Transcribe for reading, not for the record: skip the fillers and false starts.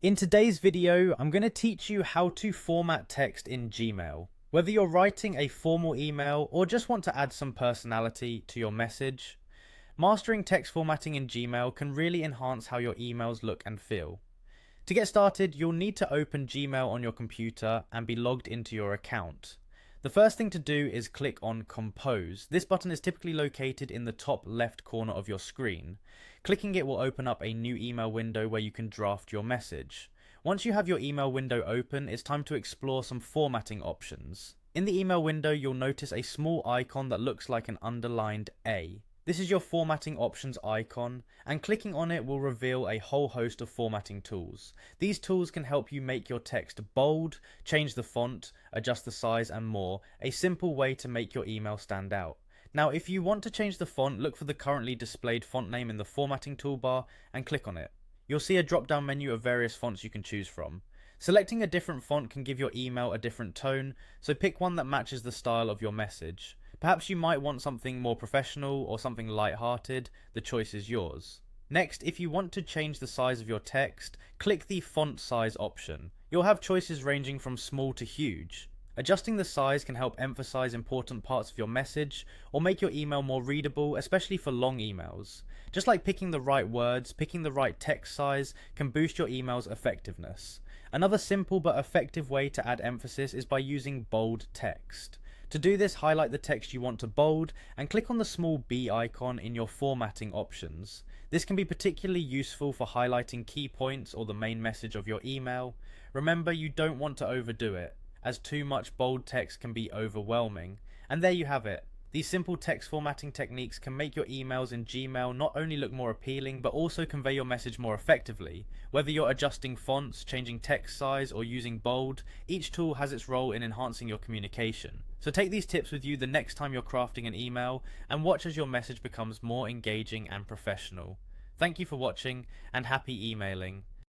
In today's video, I'm going to teach you how to format text in Gmail. Whether you're writing a formal email or just want to add some personality to your message, mastering text formatting in Gmail can really enhance how your emails look and feel. To get started, you'll need to open Gmail on your computer and be logged into your account. The first thing to do is click on Compose. This button is typically located in the top left corner of your screen. Clicking it will open up a new email window where you can draft your message. Once you have your email window open, it's time to explore some formatting options. In the email window, you'll notice a small icon that looks like an underlined A. This is your formatting options icon, and clicking on it will reveal a whole host of formatting tools. These tools can help you make your text bold, change the font, adjust the size and more, a simple way to make your email stand out. Now if you want to change the font, look for the currently displayed font name in the formatting toolbar and click on it. You'll see a drop down menu of various fonts you can choose from. Selecting a different font can give your email a different tone, so pick one that matches the style of your message. Perhaps you might want something more professional or something light-hearted. The choice is yours. Next, if you want to change the size of your text, click the font size option. You'll have choices ranging from small to huge. Adjusting the size can help emphasize important parts of your message or make your email more readable, especially for long emails. Just like picking the right words, picking the right text size can boost your email's effectiveness. Another simple but effective way to add emphasis is by using bold text. To do this, highlight the text you want to bold and click on the small B icon in your formatting options. This can be particularly useful for highlighting key points or the main message of your email. Remember, you don't want to overdo it, as too much bold text can be overwhelming. And there you have it. These simple text formatting techniques can make your emails in Gmail not only look more appealing, but also convey your message more effectively. Whether you're adjusting fonts, changing text size, or using bold, each tool has its role in enhancing your communication. So take these tips with you the next time you're crafting an email, and watch as your message becomes more engaging and professional. Thank you for watching, and happy emailing.